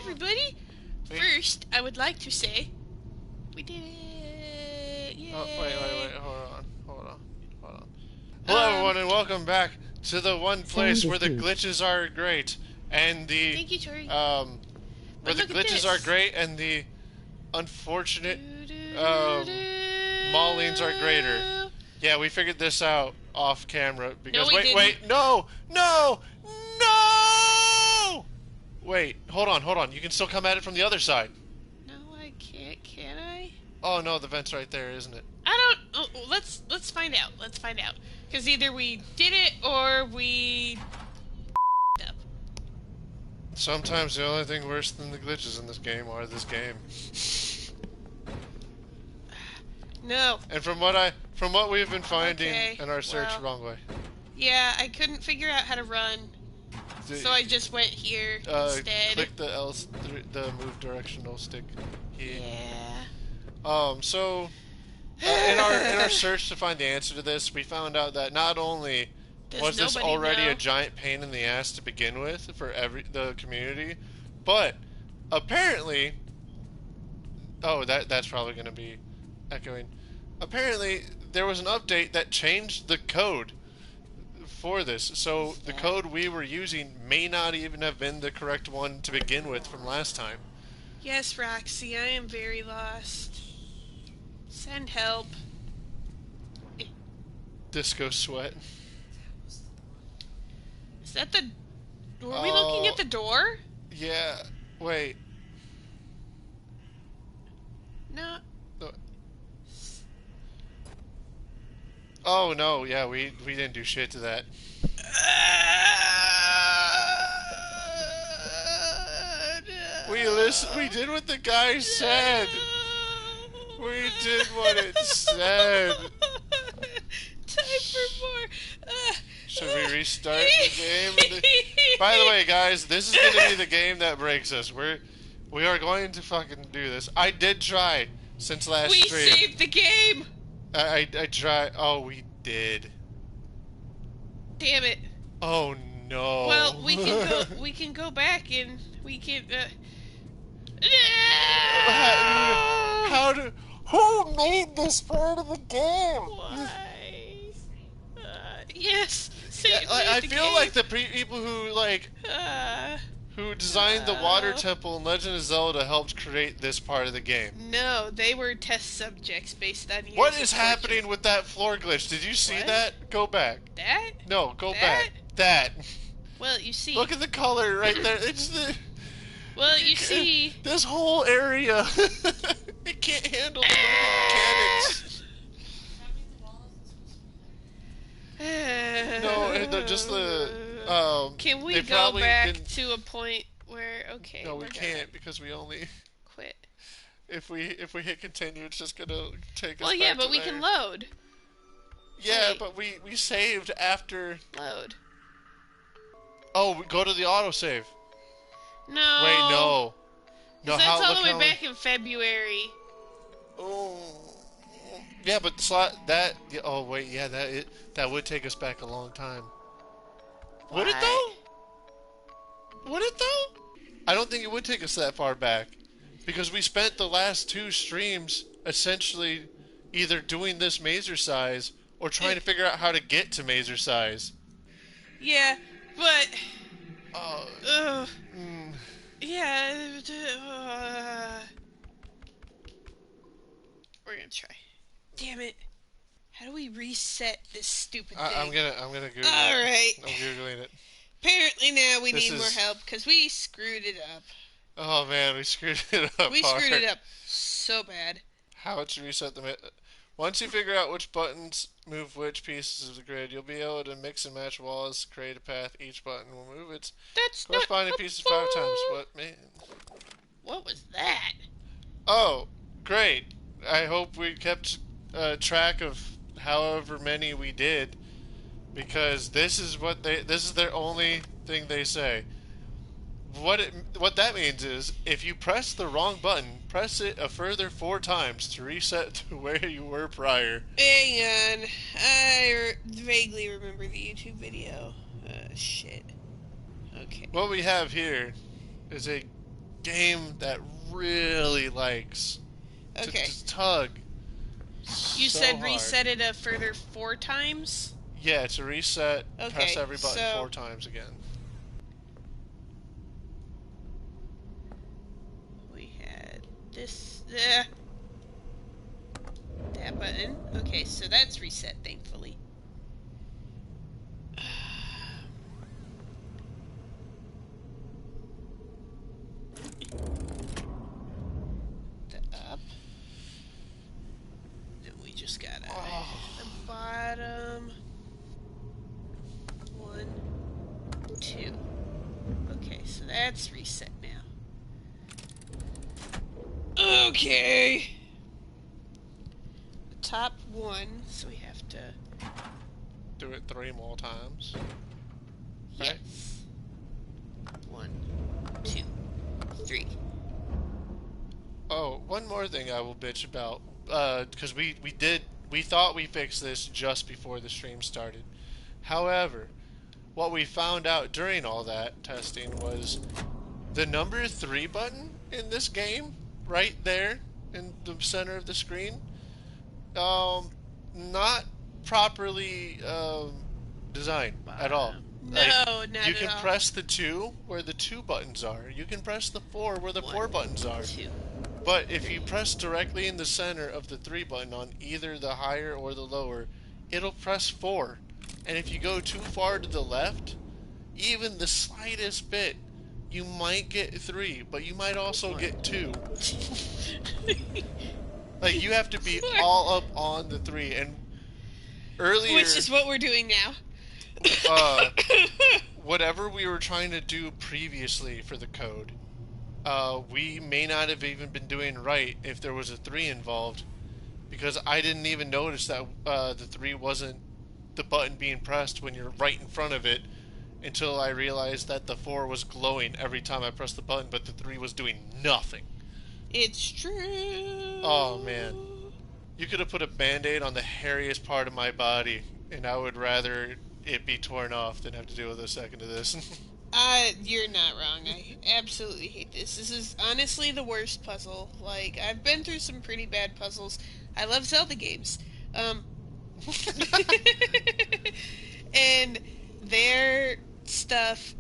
everybody! First, I would like to say, we did it! Yay! Oh, wait, hold on. Hello, everyone, and welcome back to the one place where the glitches are great, and the Thank you, Tori. where the glitches are great, and the unfortunate maulings are greater. Yeah, we figured this out off camera because no, no! Wait, hold on. You can still come at it from the other side. No, I can't. Can I? Oh no, the vent's right there, isn't it? I don't. Oh, let's find out. Let's find out. Because either we did it or we up. Sometimes the only thing worse than the glitches in this game are this game. No. And from what we've been finding in our search, wrong way. Yeah, I couldn't figure out how to run, so I just went here instead. Click the move directional stick. Yeah. So in our search to find the answer to this, we found out that not only was this already a giant pain in the ass to begin with for the community, but apparently, that's probably going to be echoing. Apparently, there was an update that changed the code for this, so the code we were using may not even have been the correct one to begin with from last time. Yes, Roxy, I am very lost. Send help. Disco sweat. Is that the... Were we looking at the door? Yeah. Wait. No. Oh no, yeah, we didn't do shit to that. We did what the guy said. We did what it said. Time for more. Should we restart the game? By the way, guys, this is going to be the game that breaks us. We are going to fucking do this. I did try since last stream. We saved the game. I tried. Oh, we did. Damn it. Oh no. Well, we can go back and we can. Who made this part of the game? Why? Yes. I feel like the people who designed the water temple in Legend of Zelda helped create this part of the game. No, they were test subjects based on years. What is happening with that floor glitch? Did you see that? Go back. That? No, go back. That. Well, you see. Look at the color right there. It's the. Well, you see. This whole area. It can't handle the mechanics. No, just the. Can we go back to a point where No, we can't because we only quit. If we hit continue, it's just gonna take us. Well, yeah, but we can load. Yeah, but we saved after load. Oh, we go to the autosave. No. Wait, no. No, that's all the way back in February. Oh. Yeah, but that. Oh wait, yeah, that would take us back a long time. Would it though? Would it though? I don't think it would take us that far back, because we spent the last 2 streams essentially either doing this Mazercise or trying to figure out how to get to Mazercise. Yeah, but. Yeah. We're gonna try. Damn it! How do we reset this stupid thing? I'm gonna Google it. All right. I'm Googling it. Apparently now we need more help because we screwed it up. Oh man, we screwed it up. We screwed it up so bad. How to reset the... Once you figure out which buttons move which pieces of the grid, you'll be able to mix and match walls, create a path. Each button will move its corresponding pieces 5 times. What, man? What was that? Oh, great. I hope we kept track of however many we did, because this is their only thing they say. What that means is, if you press the wrong button, press it a further 4 times to reset to where you were prior. Hang on. I vaguely remember the YouTube video. Shit. Okay. What we have here is a game that really likes Okay. to tug You so said hard. reset it a further 4 times? Yeah, to reset, press Okay, every button so 4 times again. we had this. That button. Okay, so that's reset, thankfully. The up. Then we just gotta Oh, the bottom. 1, 2. Okay, so that's reset now. Okay. The top 1, so we have to. do it 3 more times. Right? Yes. 1, 2, 3. Oh, one more thing I will bitch about, because we thought we fixed this just before the stream started. However, what we found out during all that testing was the number 3 button in this game, right there in the center of the screen, um, not properly designed at all. Like, No, not you at can all. press the 2 where the 2 buttons are. You can press the 4 where the 1, 4 buttons are. 2, But if 3. you press directly in the center of the 3 button on either the higher or the lower, it'll press 4. And if you go too far to the left, even the slightest bit, you might get 3, but you might also 1, get 2. 2. Like, you have to be 4. all up on the 3. And Which earlier, is what we're doing now. uh, whatever we were trying to do previously for the code, we may not have even been doing right if there was a 3 involved, because I didn't even notice that the 3 wasn't the button being pressed when you're right in front of it until I realized that the 4 was glowing every time I pressed the button, but the 3 was doing nothing. It's true. Oh man. You could have put a band-aid on the hairiest part of my body, and I would rather it be torn off than have to deal with a second of this. You're not wrong. I absolutely hate this. This is honestly the worst puzzle. Like, I've been through some pretty bad puzzles. I love Zelda games. Um, and their stuff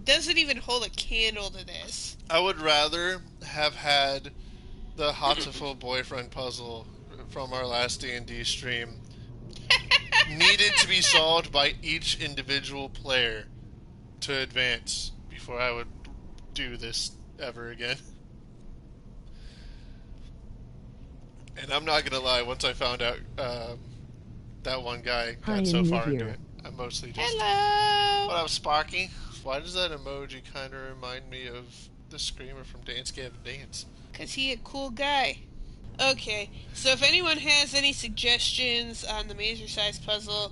doesn't even hold a candle to this. I would rather have had the Hatoful boyfriend puzzle from our last D&D stream needed to be solved by each individual player to advance before I would do this ever again. And I'm not gonna lie, once I found out that one guy got so far into it, I mostly just... Hello! What up, Sparky? Why does that emoji kind of remind me of the screamer from Dance Gavin Dance? Because he a cool guy. Okay, so if anyone has any suggestions on the Mazercise puzzle,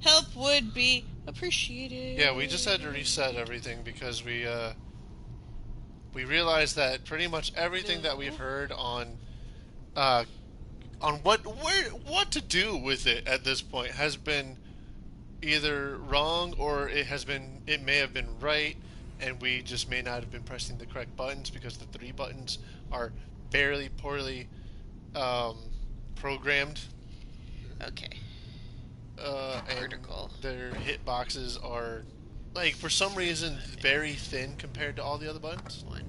help would be appreciated. Yeah, we just had to reset everything because we realized that pretty much everything that we've heard uh, on what to do with it at this point has been either wrong or it may have been right, and we just may not have been pressing the correct buttons because the 3 buttons are fairly poorly programmed. Okay. And Vertical. their hit boxes are, like, for some reason very thin compared to all the other buttons. 1,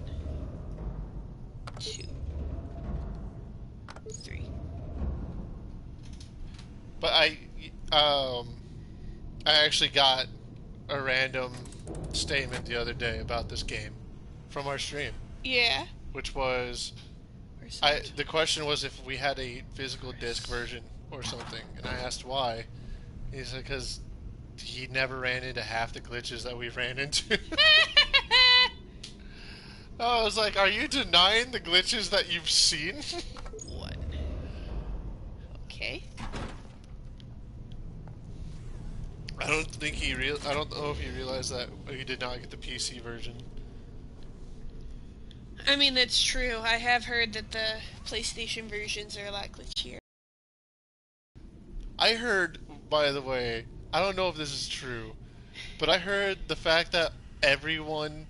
2, 3. But I actually got a random statement the other day about this game from our stream, Yeah. which was the question was if we had a physical disc version or something, and I asked why. He said because he never ran into half the glitches that we ran into. I was like, are you denying the glitches that you've seen? 1. Okay. I don't know if he realized that he did not get the PC version. I mean, that's true. I have heard that the PlayStation versions are a lot glitchier. I heard, by the way, I don't know if this is true, but I heard the fact that everyone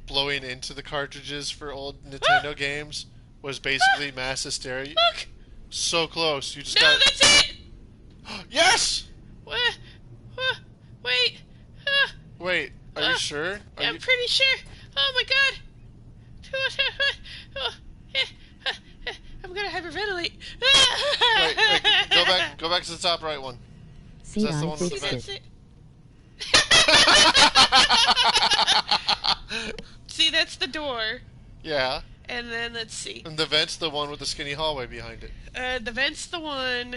blowing into the cartridges for old Ah! Nintendo games was Ah! basically mass hysteria. Look! So close. You just No, got. that's it! Yes! What? Ah, wait. Ah, Wait, are you ah, sure? Are I'm you. pretty sure. Oh my god. Oh, I'm gonna hyperventilate. Wait, go back to the top right one. Because See, that's the I one with the See, fixed vent. it. that's it. See, that's the door. Yeah, And then let's see. and the vent's the one with the skinny hallway behind it. The vent's the one.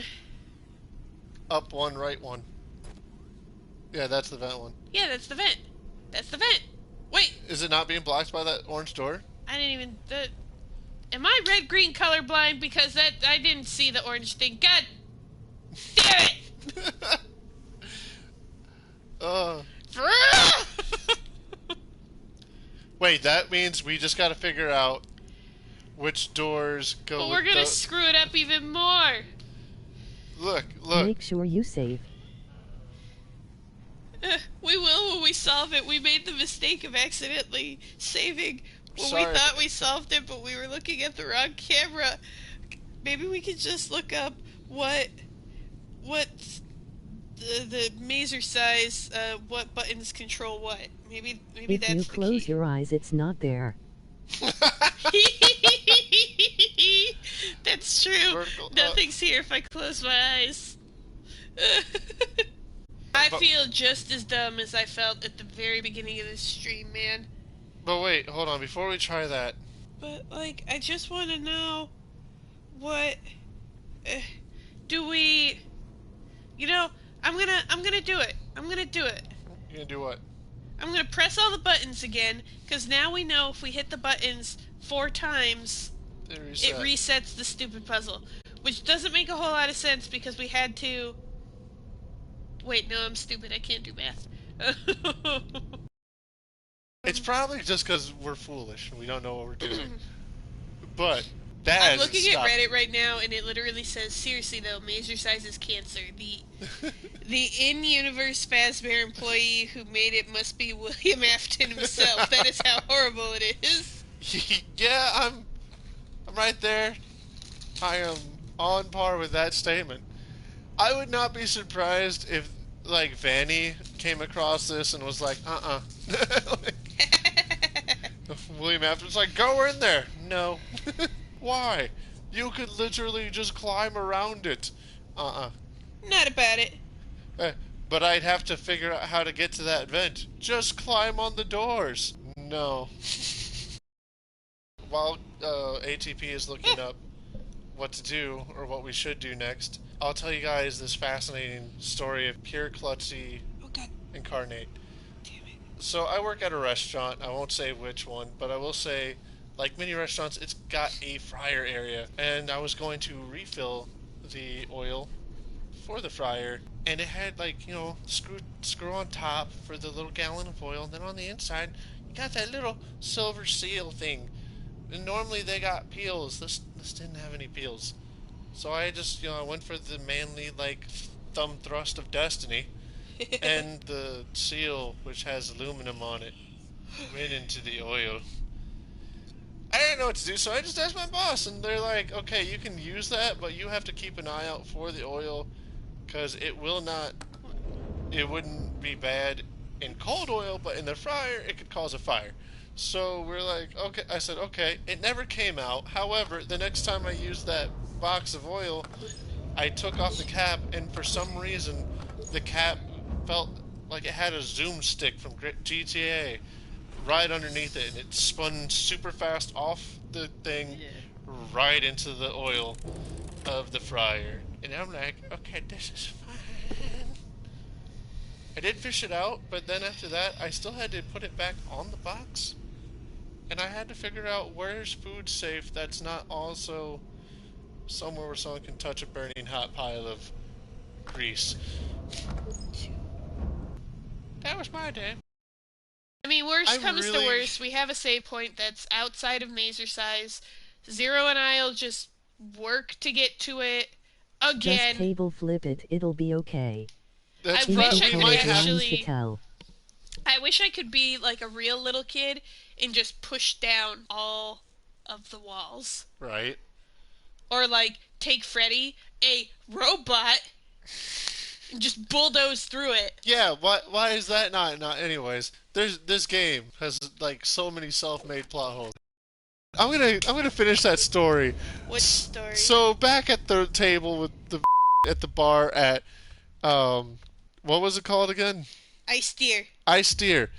Up one, right one. Yeah, that's the vent one. Yeah, that's the vent. That's the vent. Wait, Is it not being blocked by that orange door? I didn't even. Am I red green colorblind? Because that I didn't see the orange thing. God damn it! uh, wait, that means we just gotta figure out which doors go But with we're gonna the... screw it up even more. Look. Make sure you save. We will when we solve it. We made the mistake of accidentally saving when we Sorry. thought we solved it, but we were looking at the wrong camera. Maybe we could just look up what the Mazercise what buttons control what. Maybe If that's you the close key. your eyes, it's not there. That's true. Vertical, Nothing's here if I close my eyes. I feel just as dumb as I felt at the very beginning of this stream, man. But wait, hold on. Before we try that, But like, I just want to know what do we? You know, I'm gonna do it. I'm gonna do it. you're gonna do what? I'm gonna press all the buttons again, because now we know if we hit the buttons 4 times, Reset. it resets the stupid puzzle. Which doesn't make a whole lot of sense, because we had to... Wait, no, I'm stupid. I can't do math. It's probably just because we're foolish and we don't know what we're doing. But that I'm hasn't looking at stopped. Reddit right now, and it literally says, seriously though, Mazercise is cancer. The in-universe Fazbear employee who made it must be William Afton himself. That is how horrible it is. Yeah, I'm right there. I am on par with that statement. I would not be surprised if, like, Vanny came across this and was like, like, William Afton's like, go in there. No. Why? You could literally just climb around it. Not about it. But I'd have to figure out how to get to that vent. Just climb on the doors. No. While ATP is looking up what to do, or what we should do next, I'll tell you guys this fascinating story of Pure Klutzy Oh god Incarnate. damn it. So I work at a restaurant. I won't say which one, but I will say, like many restaurants, it's got a fryer area. And I was going to refill the oil for the fryer, and it had, like, you know, screw on top for the little gallon of oil, and then on the inside you got that little silver seal thing. And normally they got peels. This didn't have any peels. So I just, you know, I went for the manly, like, thumb thrust of destiny, and the seal, which has aluminum on it, went into the oil. I didn't know what to do, so I just asked my boss, and they're like, okay, you can use that, but you have to keep an eye out for the oil, because it wouldn't be bad in cold oil, but in the fryer, it could cause a fire. So we're like, okay, I said, okay, it never came out. However, the next time I used that box of oil, I took off the cap, and for some reason, the cap felt like it had a zoom stick from GTA right underneath it, and it spun super fast off the thing right into the oil of the fryer. And I'm like, okay, this is fine. I did fish it out, but then after that, I still had to put it back on the box. And I had to figure out where's food safe that's not also somewhere where someone can touch a burning hot pile of grease. That was my day. I mean, worst I'm comes to really- worst, we have a save point that's outside of Mazercise. Zero and I'll just work to get to it again. Just table flip it, it'll be okay. That's I wish probably I could might have. actually- to tell. I wish I could be like a real little kid and just push down all of the walls. Right. Or like take Freddy, a robot, and just bulldoze through it. Yeah, why is that not anyways? This game has like so many self-made plot holes. I'm gonna finish that story. What story? So back at the table with the at the bar at what was it called again? I steer. I Steer.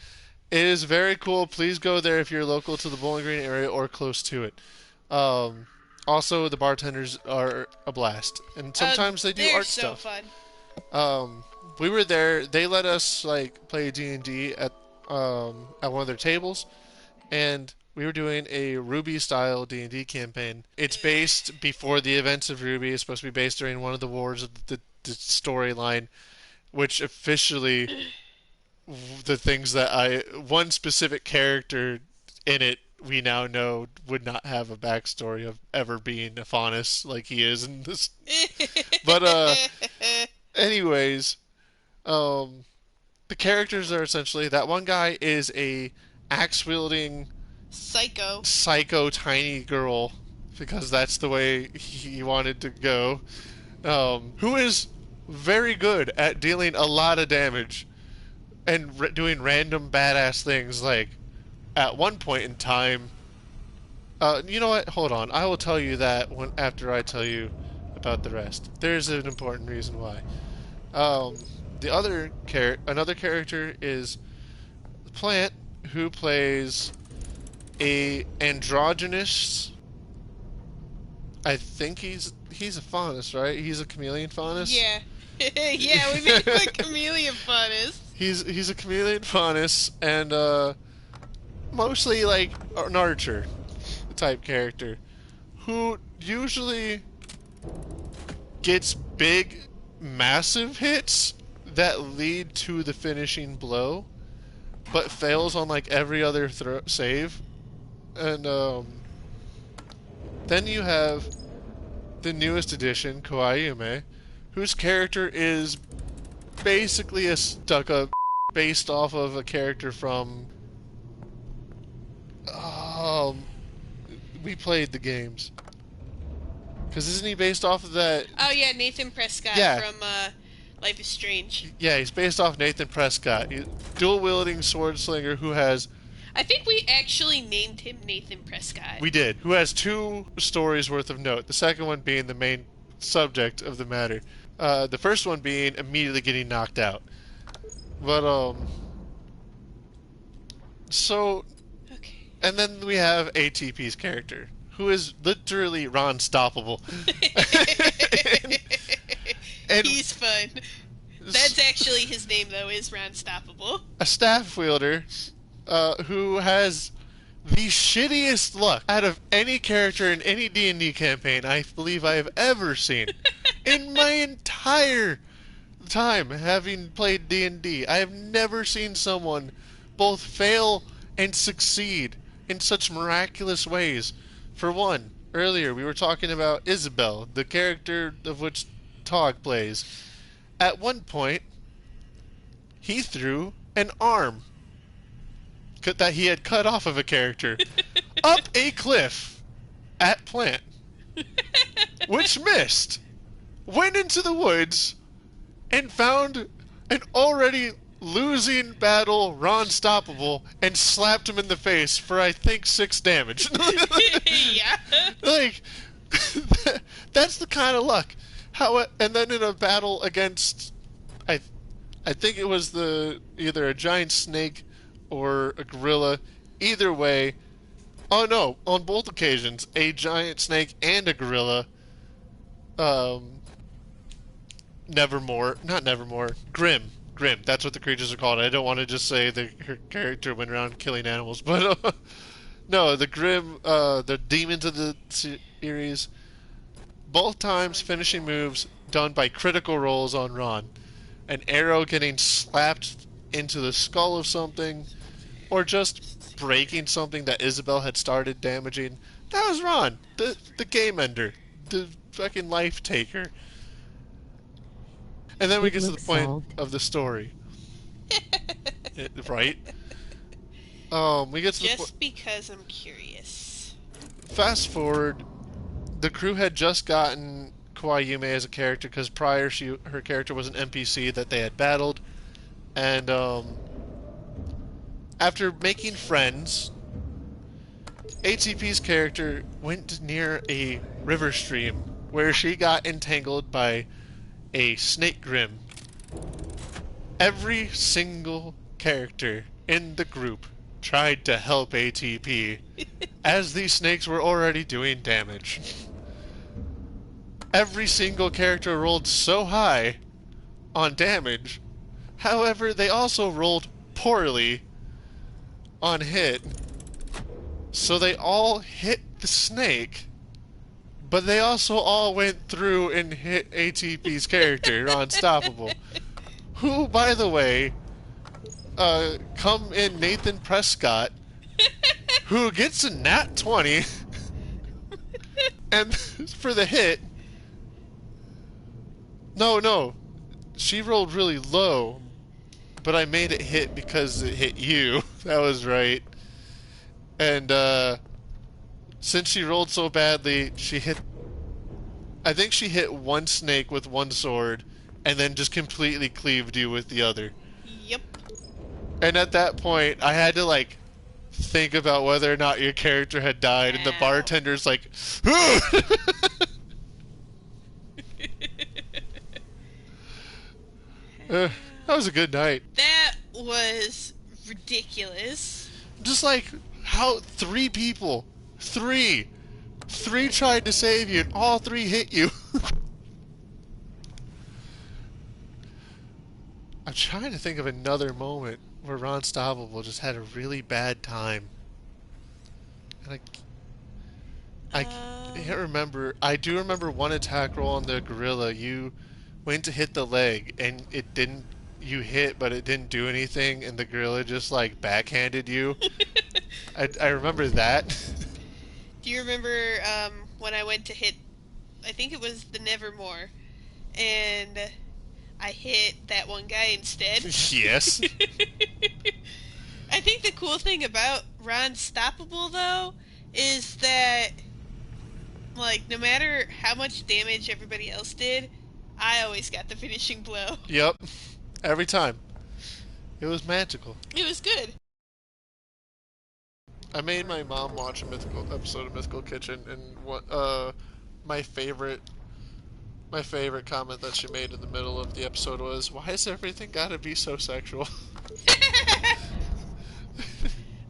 It is very cool. Please go there if you're local to the Bowling Green area or close to it. Um, Also, the bartenders are a blast, and sometimes they do they're art so stuff. fun. We were there. They let us like play D&D at one of their tables, and we were doing a Ruby style D&D campaign. It's based before the events of Ruby. It's supposed to be based during one of the wars of the storyline, which officially the things that one specific character in it we now know would not have a backstory of ever being a Faunus like he is in this. But anyways, um, the characters are essentially that one guy is a axe wielding psycho tiny girl because that's the way he wanted to go. Who is very good at dealing a lot of damage and doing random badass things. Like at one point in time, you know what? Hold on. I will tell you that after I tell you about the rest. There's an important reason why. Um, another character is Plant, who plays a androgynous. I think he's a faunus, right? He's a chameleon faunus. Yeah. Yeah, we made him a chameleon faunus. He's a chameleon faunus and mostly like an archer type character who usually gets big, massive hits that lead to the finishing blow, but fails on like every other save. And then you have the newest addition, Koayume, whose character is basically a stuck-up based off of a character from. We played the games. Because isn't he based off of that? Oh yeah, Nathan Prescott Yeah. from Life is Strange. Yeah, he's based off Nathan Prescott, dual-wielding sword slinger who has. I think we actually named him Nathan Prescott. We did. Who has 2 stories worth of note. The second one being the main subject of the matter. The first one being immediately getting knocked out. But so. Okay. And then we have ATP's character, who is literally Ron Stoppable. and He's fun. That's actually his name, though, is Ron Stoppable. A staff wielder who has the shittiest luck out of any character in any D&D campaign I believe I have ever seen. In my entire time having played D&D, I have never seen someone both fail and succeed in such miraculous ways. For one, earlier we were talking about Isabel, the character of which Tog plays. At one point, he threw an arm that he had cut off of a character up a cliff at Plant, which missed, went into the woods, and found an already losing battle Ron Stoppable and slapped him in the face for I think 6 damage. Yeah. Like that's the kind of luck. And then in a battle against I think it was either a giant snake or a gorilla. Either way, oh no, on both occasions, a giant snake and a gorilla. Not Nevermore, Grim. That's what the creatures are called. I don't want to just say her character went around killing animals, but no, the Grim, the demons of the series. Both times finishing moves done by critical rolls on Ron. An arrow getting slapped into the skull of something, or just breaking something that Isabel had started damaging. That was Ron, the game ender, the fucking life taker. And then we get to the point of the story. Right? We get to the Just because I'm curious. fast forward. The crew had just gotten Kawaii as a character because prior her character was an NPC that they had battled, and after making friends, ATP's character went near a river stream where she got entangled by a snake grim. Every single character in the group tried to help ATP, as these snakes were already doing damage. Every single character rolled so high on damage, however, they also rolled poorly on hit. So they all hit the snake, but they also all went through and hit ATP's character, Unstoppable. Who, by the way, come in Nathan Prescott, who gets a nat 20, and for the hit, no, she rolled really low, but I made it hit because it hit you. That was right. And, since she rolled so badly, I think she hit one snake with one sword, and then just completely cleaved you with the other. Yep. And at that point, I had to, think about whether or not your character had died, and the bartender's like, that was a good night. That was ridiculous. Just how three tried to save you, and all three hit you. I'm trying to think of another moment where Ron Stoppable just had a really bad time. And I can't remember. I do remember one attack roll on the gorilla. You went to hit the leg, and it didn't. You hit, but it didn't do anything, and the gorilla just backhanded you. I remember that. Do you remember when I went to hit? I think it was the Nevermore, and I hit that one guy instead. Yes. I think the cool thing about Ron Stoppable, though, is that, no matter how much damage everybody else did, I always got the finishing blow. Yep. Every time. It was magical. It was good. I made my mom watch a mythical episode of Mythical Kitchen, and my favorite comment that she made in the middle of the episode was, "Why has everything got to be so sexual?"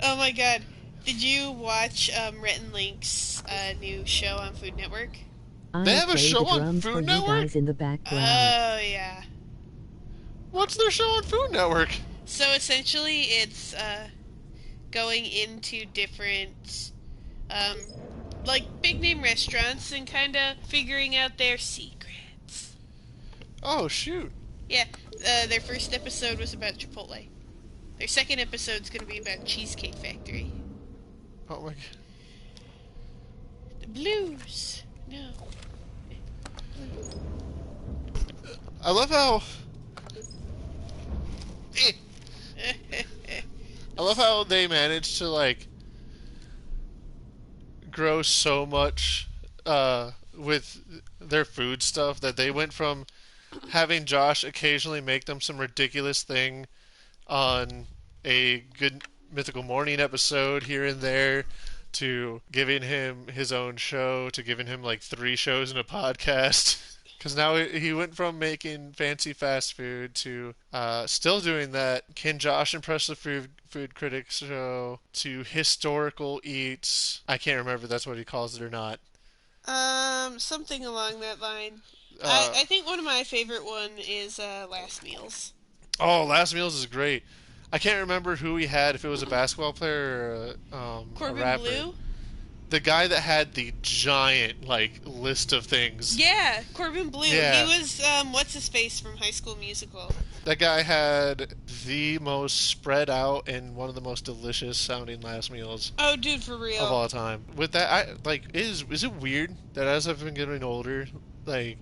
Oh my god. Did you watch Rhett and Link's new show on Food Network? They have a show on drums Food for you Network? guys in the background. Oh, yeah. What's their show on Food Network? So essentially it's going into different big name restaurants and kind of figuring out their secrets. Oh, shoot. Yeah, their first episode was about Chipotle. Their second episode's going to be about Cheesecake Factory. Oh my god. The blues. No. I love how... I love how they managed to, grow so much with their food stuff that they went from having Josh occasionally make them some ridiculous thing on a Good Mythical Morning episode here and there, to giving him his own show, to giving him 3 shows in a podcast. Because now he went from making fancy fast food to still doing that. Can Josh impress the food critics show, to historical eats? I can't remember if that's what he calls it or not. Something along that line. I think one of my favorite one is Last Meals. Oh, Last Meals is great. I can't remember who he had, if it was a basketball player or Corbin a rapper. Blue? The guy that had the giant, list of things. Yeah, Corbin Blue. Yeah. He was, what's-his-face from High School Musical. That guy had the most spread out and one of the most delicious sounding last meals Oh, dude, for real. of all time. With that, is it weird that as I've been getting older, I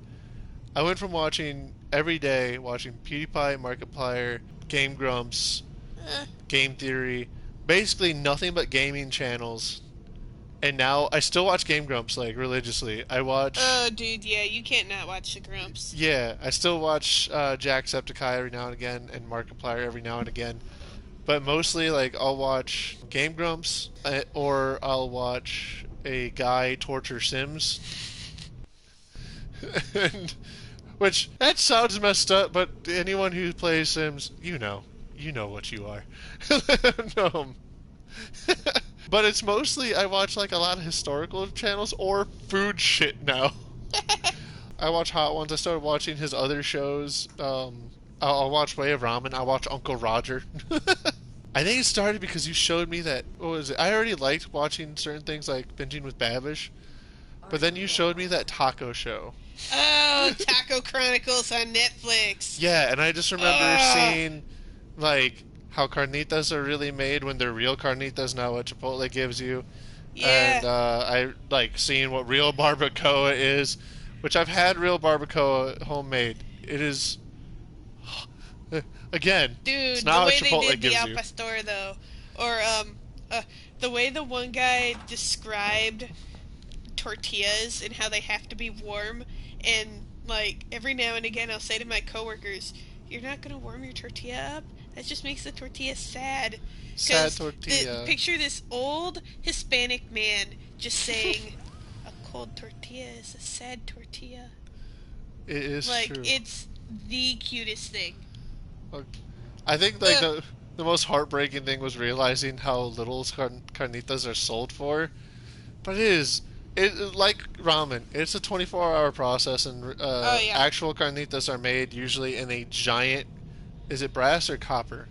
went from watching every day, watching PewDiePie, Markiplier, Game Grumps, Game Theory, basically nothing but gaming channels. And now I still watch Game Grumps like religiously. I watch. Oh, dude, yeah, you can't not watch the Grumps. Yeah, I still watch Jacksepticeye every now and again, and Markiplier every now and again. But mostly, like, I'll watch Game Grumps, or I'll watch a guy torture Sims. and, which, that sounds messed up, but anyone who plays Sims, you know what you are. No. But it's mostly, I watch, like, a lot of historical channels or food shit now. I watch Hot Ones. I started watching his other shows. I'll watch Way of Ramen. I watch Uncle Roger. I think it started because you showed me that. What was it? I already liked watching certain things like binging with Babish, but then you showed me that taco show. Oh, Taco Chronicles on Netflix. Yeah, and I just remember seeing like how carnitas are really made when they're real carnitas, not what Chipotle gives you. Yeah. And I like seeing what real barbacoa is, which I've had real barbacoa homemade. It is. Again, Dude, it's the not way what they Chipotle did the gives Al you. Pastor, though, or the way the one guy described tortillas and how they have to be warm, and like every now and again I'll say to my coworkers, "You're not gonna warm your tortilla up? That just makes the tortilla sad." Sad tortilla. Picture this old Hispanic man just saying, "A cold tortilla is a sad tortilla." It is Like true. it's the cutest thing. I think like the most heartbreaking thing was realizing how little carnitas are sold for. But like ramen. It's a 24-hour process, and Oh, yeah. actual carnitas are made usually in a giant. Is it brass or copper?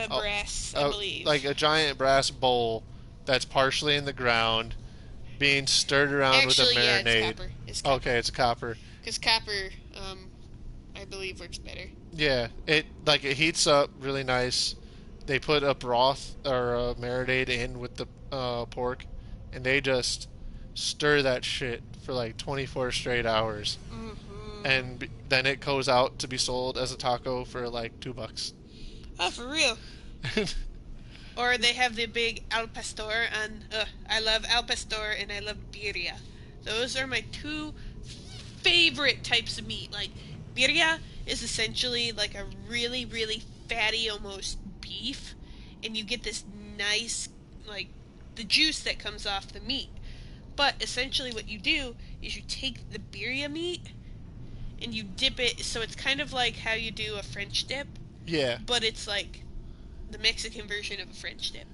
Brass, I believe. Like a giant brass bowl that's partially in the ground, being stirred around Actually, with a yeah, marinade. it's copper. Okay, it's a copper. Because copper, I believe works better. Yeah, it heats up really nice. They put a broth or a marinade in with the pork, and they just stir that shit for like 24 straight hours, and then it goes out to be sold as a taco for like $2. Oh, for real. Or they have the big al pastor on. I love al pastor and I love birria. Those are my two favorite types of meat. Like birria is essentially like a really, really fatty, almost beef, and you get this nice, like, the juice that comes off the meat. But essentially what you do is you take the birria meat and you dip it, so it's kind of like how you do a French dip, Yeah. but it's like the Mexican version of a French dip.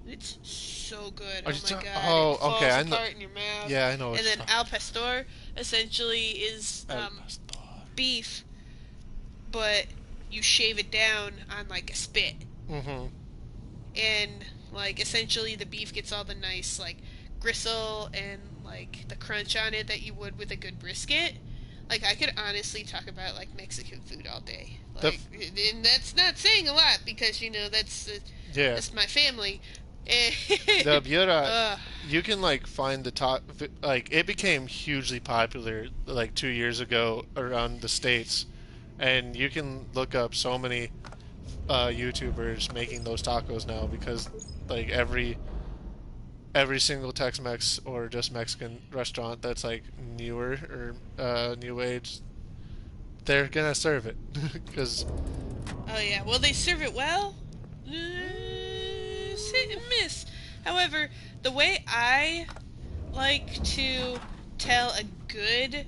And it's so good. Are Oh you my ta- god. oh, it falls okay, I know- apart in your mouth. Yeah, I know what And you're then talking- al pastor essentially is beef, but you shave it down on like a spit. Mm-hmm. And like essentially the beef gets all the nice like gristle and like the crunch on it that you would with a good brisket. Like I could honestly talk about like Mexican food all day. Like, and that's not saying a lot because that's Yeah. that's my family. The birria, Ugh. you can like find the top. Like it became hugely popular like 2 years ago around the States, and you can look up so many YouTubers making those tacos now because like every single Tex-Mex or just Mexican restaurant that's like newer or new age, they're gonna serve it because Oh yeah, well they serve it well. Hit and miss. However, the way I like to tell a good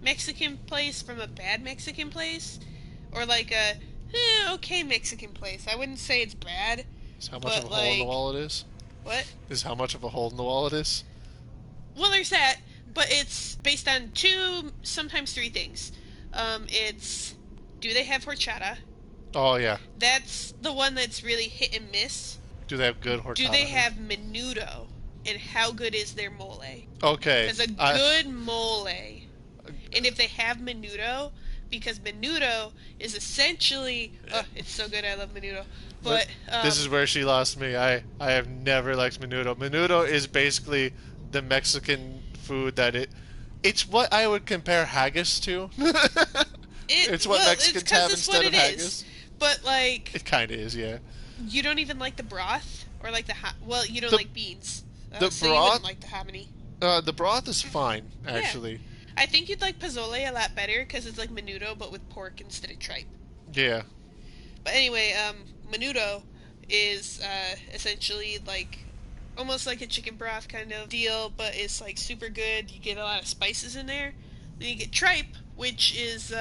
Mexican place from a bad Mexican place, or like a okay Mexican place, I wouldn't say it's bad. is how much But, of a hole in the like- wall it is. What? Is how much of a hole in the wall it is. Well, there's that, but it's based on two, sometimes three things. It's, do they have horchata? Oh yeah. That's the one that's really hit and miss. Do they have good horchata? Do they have menudo? And how good is their mole? Okay. Because a good mole, and if they have menudo, because menudo is essentially, it's so good, I love menudo. But this is where she lost me. I have never liked menudo. Menudo is basically the Mexican food that it's what I would compare haggis to. It's what Mexicans have instead of haggis. But like, It kind of is, yeah. You don't even like the broth? Or like the well, you don't The like beans. the So you wouldn't broth, like the hominy. the broth is fine Yeah. actually. I think you'd like pozole a lot better because it's like menudo but with pork instead of tripe. Yeah. But anyway, menudo is essentially like almost like a chicken broth kind of deal, but it's like super good. You get a lot of spices in there. Then you get tripe, which is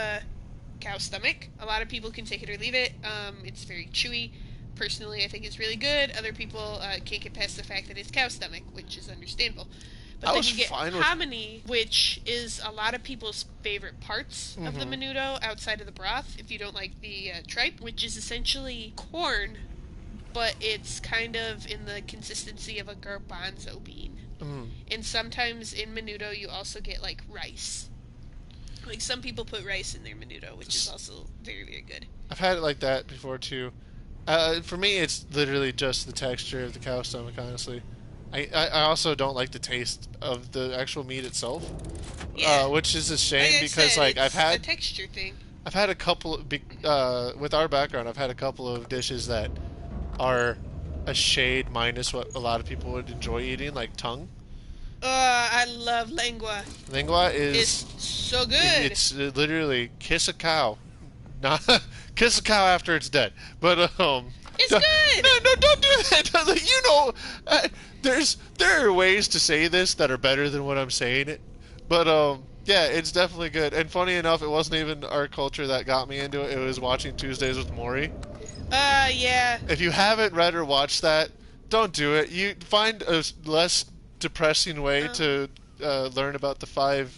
cow stomach. A lot of people can take it or leave it. It's very chewy. Personally, I think it's really good. Other people can't get past the fact that it's cow stomach, which is understandable. But I then was you get fine with. hominy, which is a lot of people's favorite parts of the Mhm. menudo outside of the broth, if you don't like the tripe, which is essentially corn, but it's kind of in the consistency of a garbanzo bean. Mm. And sometimes in menudo you also get like rice. Like some people put rice in their menudo, which is also very, very good. I've had it like that before too. For me, it's literally just the texture of the cow stomach. Honestly, I also don't like the taste of the actual meat itself, Yeah. which is a Like shame I because said, like it's a texture thing. I've had a couple of with our background, I've had a couple of dishes that are a shade minus what a lot of people would enjoy eating, like tongue. I love lengua. Lingua It's is so good. it's literally kiss a cow, not kiss a cow after it's dead. But It's don't, good. no, don't do that. You know, there are ways to say this that are better than what I'm saying it. But yeah, it's definitely good. And funny enough, it wasn't even our culture that got me into it. It was watching Tuesdays with Maury. Yeah. If you haven't read or watched that, don't do it. You find a less depressing way Um, to learn about the five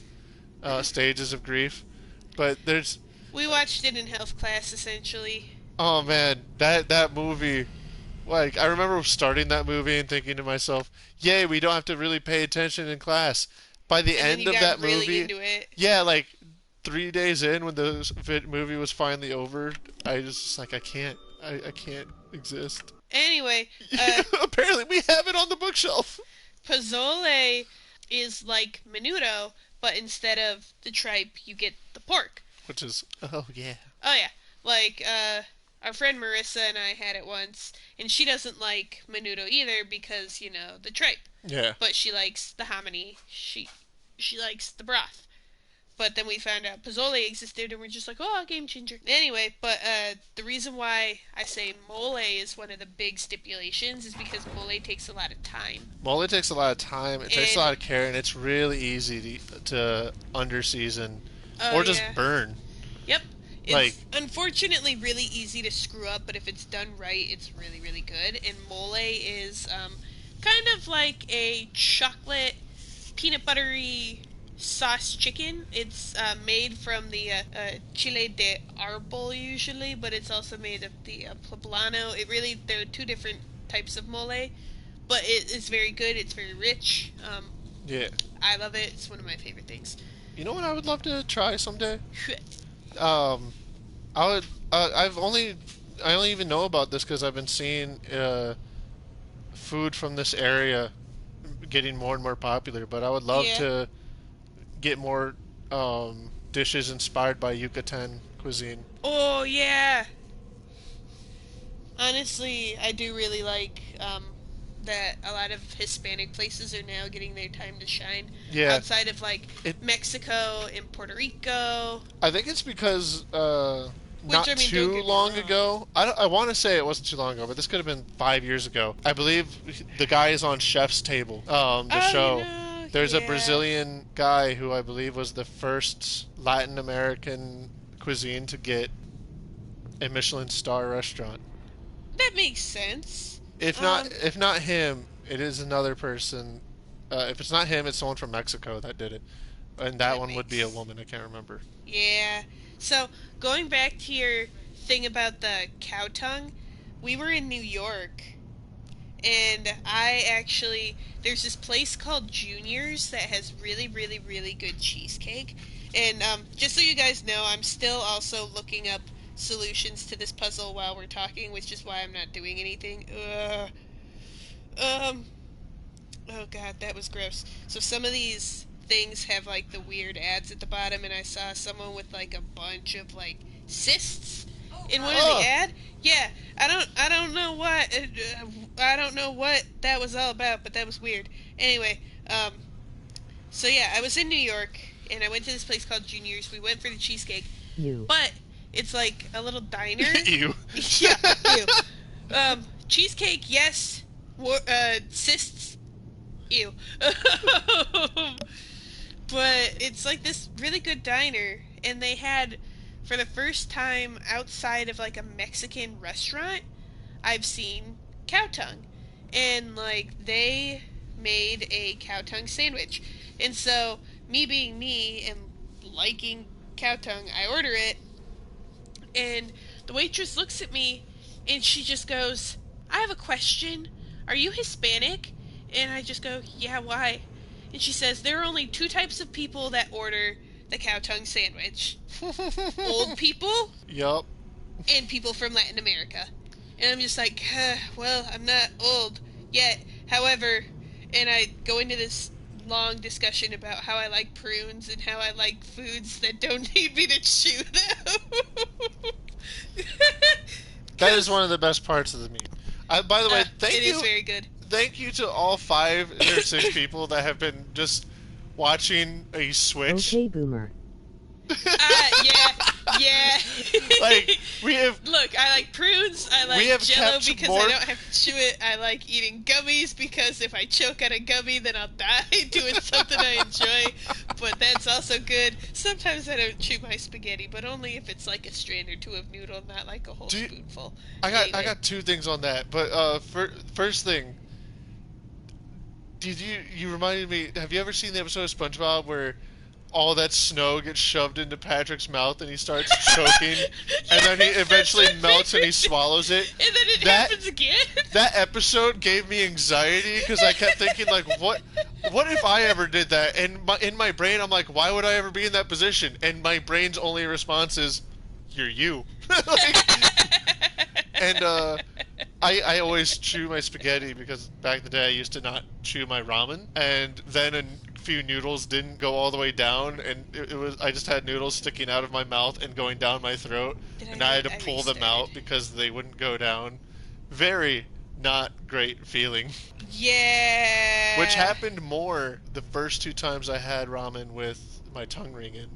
stages of grief. But there's, we watched it in health class essentially. oh man, that movie. Like I remember starting that movie and thinking to myself, "Yay, we don't have to really pay attention in class." By the And then end you of got that really movie, into it. yeah, like 3 days in when the movie was finally over, I just like I can't exist. Anyway, Apparently, we have it on the bookshelf. pozole is like menudo, but instead of the tripe, you get the pork. Which is, oh yeah. Oh yeah, like our friend Marissa and I had it once, and she doesn't like menudo either because the tripe, Yeah. but she likes the hominy. She likes the broth. But then we found out pozole existed, and we're just like, oh, game changer. Anyway, but the reason why I say mole is one of the big stipulations is because mole takes a lot of time. Mole takes a lot of time. It takes a And lot of care, and it's really easy to underseason oh or just yeah, burn. yep. Like, It's unfortunately really easy to screw up, but if it's done right, it's really, really good. And mole is kind of like a chocolate, peanut buttery sauce chicken. It's made from the chile de arbol usually, but it's also made of the poblano. There are two different types of mole, but it is very good. It's very rich. yeah. I love it. It's one of my favorite things. You know what I would love to try someday? Um, I would. I only even know about this because I've been seeing food from this area getting more and more popular. But I would love Yeah. to get more dishes inspired by Yucatan cuisine. Oh yeah. Honestly, I do really like that a lot of Hispanic places are now getting their time to shine. Yeah, Outside of like it. Mexico and Puerto Rico, I think it's because which not I mean, don't too get me long wrong. ago. I want to say it wasn't too long ago, but this could have been 5 years ago. I believe the guy is on Chef's Table. The Oh, show. There's a yeah. Brazilian guy who I believe was the first Latin American cuisine to get a Michelin star restaurant. That makes sense. Um, If not him, it is another person. If it's not him, it's someone from Mexico that did it, and that that one would be a makes woman. I can't remember. Yeah. So going back to your thing about the cow tongue, we were in New York, and I actually there's this place called Junior's that has really, really, really good cheesecake. And just so you guys know, I'm still also looking up solutions to this puzzle while we're talking, which is why I'm not doing anything. Um. Oh god, that was gross. So some of these things have like the weird ads at the bottom, and I saw someone with like a bunch of like cysts, in one of the Oh, ad. Yeah, I don't know why. I don't know what that was all about, but that was weird. Anyway, so yeah, I was in New York and I went to this place called Junior's. We went for the cheesecake, You. but it's like a little diner. ew. Yeah, ew. Cheesecake, yes. Cysts, ew. But it's like this really good diner, and they had, for the first time outside of like a Mexican restaurant, I've seen cow tongue. And like they made a cow tongue sandwich. And so, me being me and liking cow tongue, I order it, and the waitress looks at me and she just goes, I have a question. Are you Hispanic? And I just go, yeah, why? And she says, there are only two types of people that order the cow tongue sandwich: old people Yup. and people from Latin America. And I'm just like, well, I'm not old yet. However, and I go into this long discussion about how I like prunes and how I like foods that don't need me to chew them. That is one of the best parts of the meat. By the way, thank it you. is very good. Thank you to all 5 or 6 people that have been just watching a Switch. Okay, boomer. Yeah. Like, we have. Look, I like prunes. I We have like Jello kept because more- I don't have to chew it. I like eating gummies because if I choke on a gummy, then I'll die doing something I enjoy. But that's also good. Sometimes I don't chew my spaghetti, but only if it's like a strand or two of noodle, not like a whole spoonful. I Anyway. got 2 things on that, but first thing, did you reminded me? Have you ever seen the episode of SpongeBob where all that snow gets shoved into Patrick's mouth and he starts choking, and then he eventually melts and he swallows it? And then it That- happens again. That episode gave me anxiety because I kept thinking, like, what if I ever did that? And in my brain, I'm like, why would I ever be in that position? And my brain's only response is, you're you. And I always chew my spaghetti because back in the day I used to not chew my ramen, and then a few noodles didn't go all the way down, and it was I just had noodles sticking out of my mouth and going down my throat, and I had to pull them out because they wouldn't go down. Very not great feeling. Yeah. Which happened more the first 2 times I had ramen with my tongue ring in.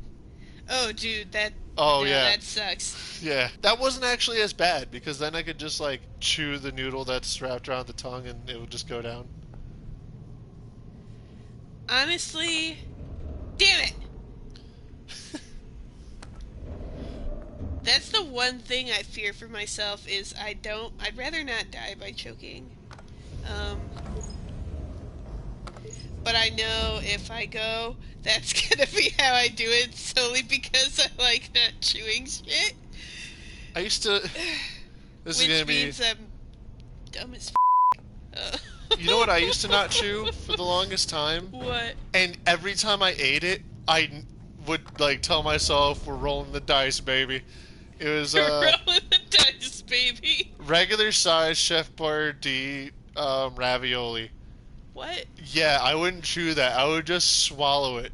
Oh, dude, that. Oh, no, yeah. That sucks. Yeah, that wasn't actually as bad because then I could just like chew the noodle that's wrapped around the tongue and it would just go down. Honestly, damn it. That's the one thing I fear for myself is I'd rather not die by choking. But I know if I go, that's gonna be how I do it solely because I like not chewing shit. I used to. This is Which gonna be. means I'm dumb as You know what I used to not chew for the longest time? What? And every time I ate it, I would like tell myself, "We're rolling the dice, baby." It was Rolling the dice, baby. regular size Chef Boyardee ravioli. What? Yeah, I wouldn't chew that. I would just swallow it.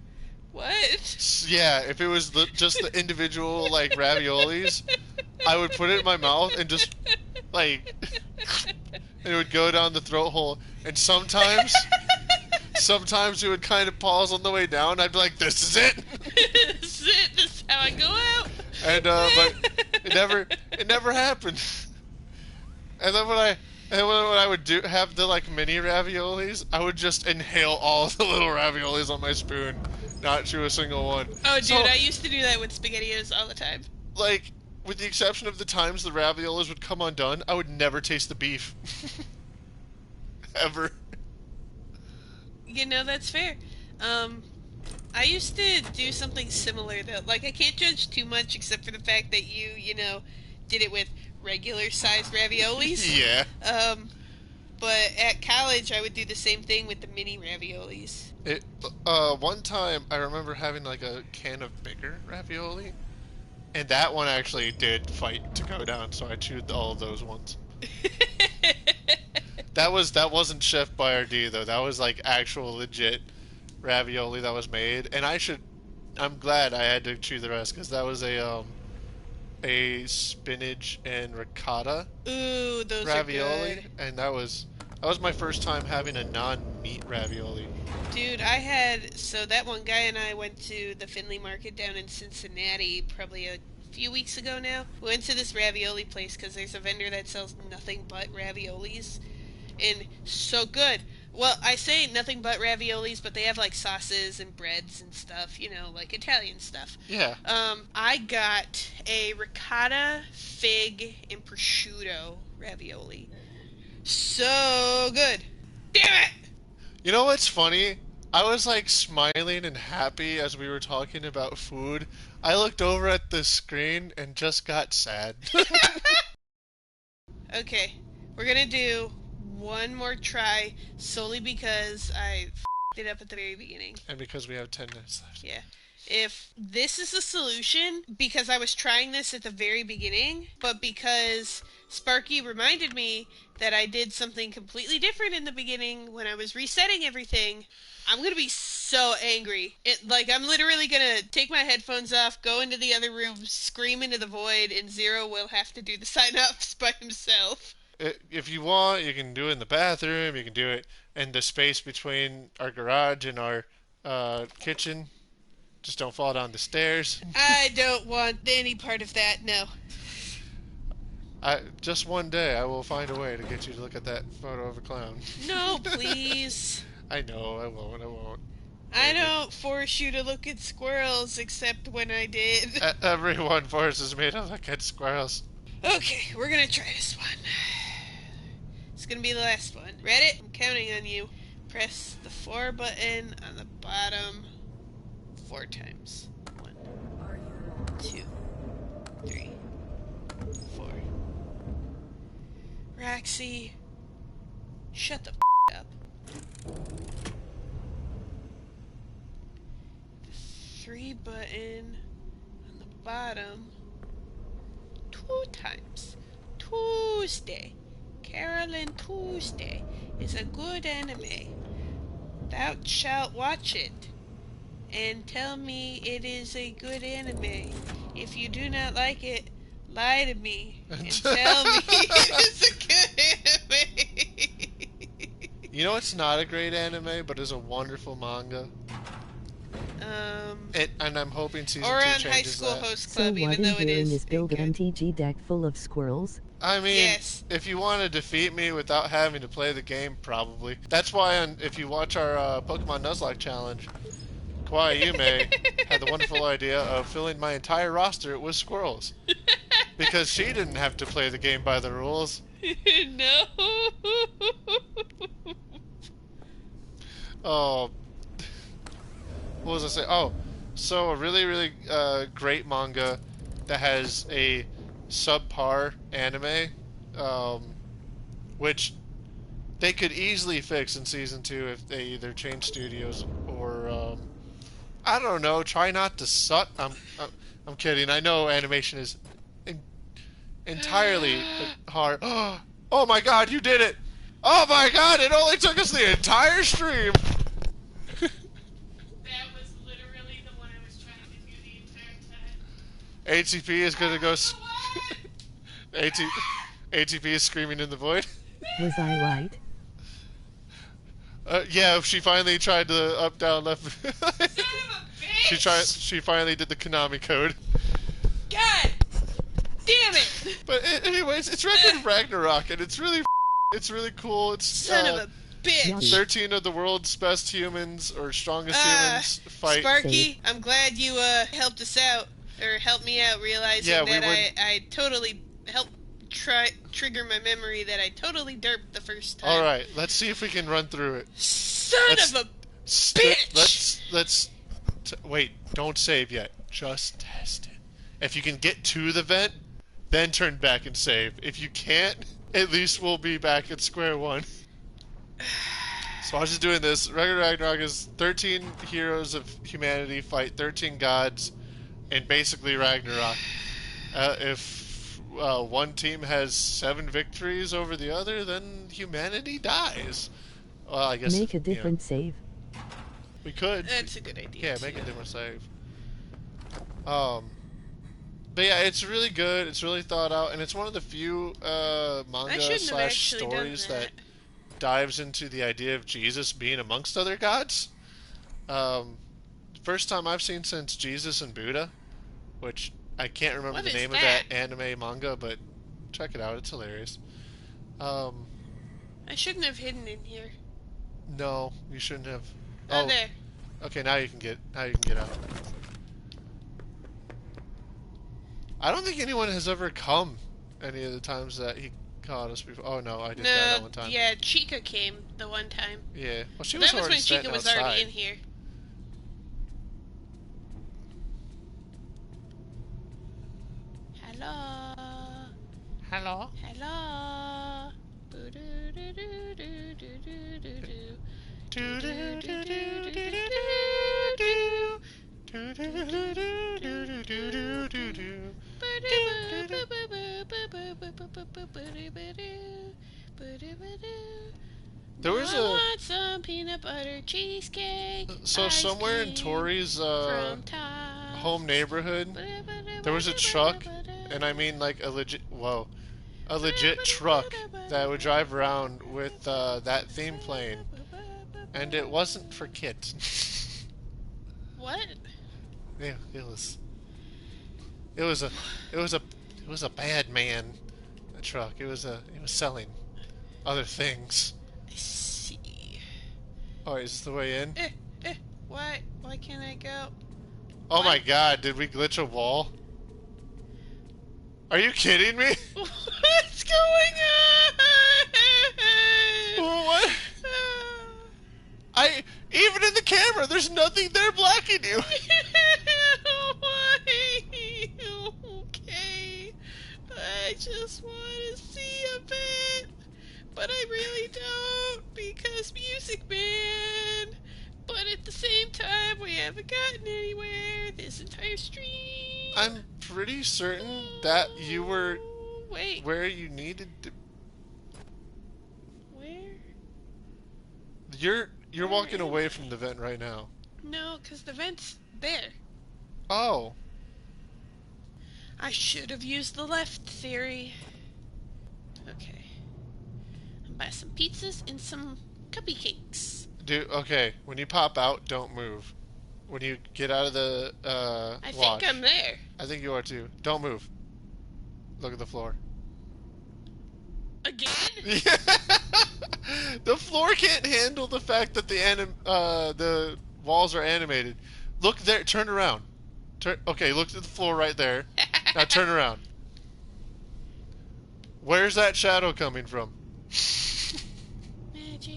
What? Yeah, if it was just the individual like raviolis, I would put it in my mouth and just like it would go down the throat hole. And sometimes it would kind of pause on the way down. I'd be like, "This is it." This is it. This is how I go out. And but it never happened. And then when I would have the like mini raviolis, I would just inhale all the little raviolis on my spoon, not chew a single one. Oh, dude, So, I used to do that with SpaghettiOs all the time. like, with the exception of the times the raviolis would come undone, I would never taste the beef. Ever. You know, that's fair. I used to do something similar, though. Like, I can't judge too much except for the fact that you know, did it with regular sized raviolis. Yeah. But at college, I would do the same thing with the mini raviolis. One time I remember having like a can of bigger ravioli, and that one actually did fight to go down, so I chewed all of those ones. That wasn't Chef Boyardee though. That was like actual legit ravioli that was made, and I'm glad I had to chew the rest because that was a spinach and ricotta Ooh, those ravioli, are good. and that was my first time having a non-meat ravioli. Dude, so that one guy and I went to the Findlay Market down in Cincinnati probably a few weeks ago now. We went to this ravioli place because there's a vendor that sells nothing but raviolis. And so good. Well, I say nothing but raviolis, but they have like sauces and breads and stuff, like Italian stuff. Yeah. I got a ricotta, fig, and prosciutto ravioli. So good. Damn it! You know what's funny? I was like smiling and happy as we were talking about food. I looked over at the screen and just got sad. Okay, we're gonna do one more try solely because I f***ed it up at the very beginning. And because we have 10 minutes left. Yeah. If this is the solution, because I was trying this at the very beginning, but because Sparky reminded me that I did something completely different in the beginning when I was resetting everything, I'm gonna be so angry. I'm literally gonna take my headphones off, go into the other room, scream into the void, and Zero will have to do the sign-ups by himself. If you want, you can do it in the bathroom. You can do it in the space between our garage and our kitchen. Just don't fall down the stairs. I don't want any part of that, no. Just one day, I will find a way to get you to look at that photo of a clown. No, please. I know, I won't. I don't force you to look at squirrels, except when I did. Everyone forces me to look at squirrels. Okay, we're gonna try this one. It's gonna be the last one. Ready? I'm counting on you. Press the 4 button on the bottom 4 times. 1, 2, 3, 4. Roxy, shut the up. The 3 button on the bottom 2 times. Tuesday. Carolyn Tuesday is a good anime. Thou shalt watch it and tell me it is a good anime. If you do not like it, lie to me and tell me it is a good anime. You know it's not a great anime, but is a wonderful manga? And I'm hoping season 2 changes High School that. Host So Club, what even in though it hearing is is build an good. MTG deck full of squirrels? I mean, Yes. if you want to defeat me without having to play the game, probably. That's why if you watch our Pokemon Nuzlocke challenge, Kawaii Yume had the wonderful idea of filling my entire roster with squirrels. Because she didn't have to play the game by the rules. No. Oh, what was I saying? Oh, so a really, really great manga that has a subpar anime, which they could easily fix in season 2 if they either change studios or I don't know, try not to suck. I'm kidding. I know animation is entirely hard. Oh my God, you did it! Oh my God, it only took us the entire stream. That was literally the one I was trying to do the entire time. ATP is gonna go. ATP is screaming in the void. Was I right? Yeah, she finally tried the up, down, left. Son of a bitch! She finally did the Konami code. God damn it! But anyways, it's Record Ragnarok, and it's really cool. It's Son of a bitch! 13 of the world's best humans or strongest humans fight. Sparky, I'm glad you helped us out, or helped me out realizing that I totally helped trigger my memory that I totally derped the first time. Alright, let's see if we can run through it. Son of a bitch! Let's wait, don't save yet. Just test it. If you can get to the vent, then turn back and save. If you can't, at least we'll be back at square one. So I was just doing this. Record Ragnarok is 13 heroes of humanity fight 13 gods in basically Ragnarok. If one team has 7 victories over the other, then humanity dies. Well, I guess Make a different save. we could. That's a good idea. Yeah, make a different save. But yeah, it's really good. It's really thought out, and it's one of the few I manga shouldn't have slash actually done stories that that. dives into the idea of Jesus being amongst other gods. Um, First time I've seen since Jesus and Buddha, which I can't remember What the is name of that that? anime manga, but check it out. It's hilarious. Um, I shouldn't have hidden in here. no, you shouldn't have. Oh, Oh, there. okay. Now you can get out. I don't think anyone has ever come any of the times that he caught us before. Oh no, I did die that No, one time. yeah, Chica came the one time. Yeah. Well, she But was that was already when Chica standing was already outside. in here. Hello. Hello. Hello. There Now was I a want some peanut butter cheesecake, so ice somewhere in cream Tori's from Tops. home neighborhood, there was a truck, and I mean like a legit truck that would drive around with that theme playing, and it wasn't for kids. What? Yeah, it was a it was a it was a bad man truck. It was selling other things. I see. Oh, is this the way in? Eh, why? Why can't I go? Oh my What? God! Did we glitch a wall? Are you kidding me? What's going What? on? I even in the camera, there's nothing there blocking you. Why? Okay. I just want to see a bit, but I really don't because Music Man. But at the same time, we haven't gotten anywhere this entire stream. I'm pretty certain that you were Wait, where you needed to. where? You're Where walking am away I? from the vent right now. No, because the vent's there. Oh, I should have used the left theory. Okay. I'll buy some pizzas and some cupcakes. dude. Okay, when you pop out, don't move. When you get out of the I watch, think I'm there. I think you are too. Don't move. Look at the floor. Again? Yeah. The floor can't handle the fact that the walls are animated. Look there. Turn around. Okay, look at the floor right there. Now turn around. Where's that shadow coming from? Magic.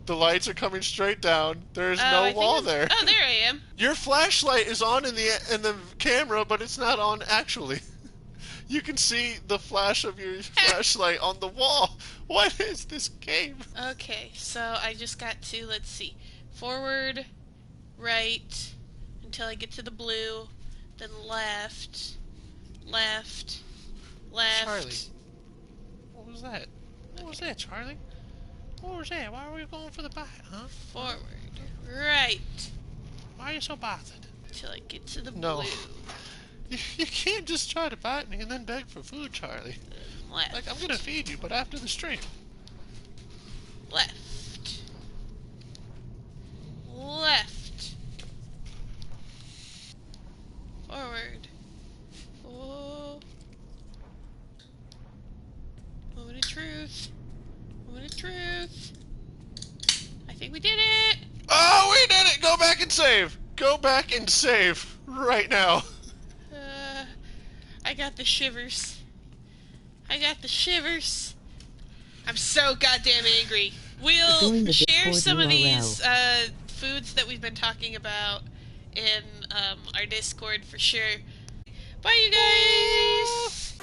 The lights are coming straight down. There's Oh, no I think wall I'm... there. Oh, there I am. Your flashlight is on in the camera, but it's not on actually. You can see the flash of your flashlight on the wall. What is this game? Okay, so I just got to, let's see, forward, right, until I get to the blue, then left, left, left. Charlie. What was that? What was that, Charlie? What was that? Why are we going for the bite, huh? Forward, right, Why are you so bothered? until I get to the No. blue, You can't just try to bite me and then beg for food, Charlie. then left, Like, I'm gonna feed you, but after the stream. left, left, forward, oh, moment of truth, moment of truth. I think we did it. Oh, we did it! Go back and save! Go back and save right now. I got the shivers. I got the shivers. I'm so goddamn angry. We'll Join the share Discord some of these URL. foods that we've been talking about in our Discord for sure. Bye, you guys!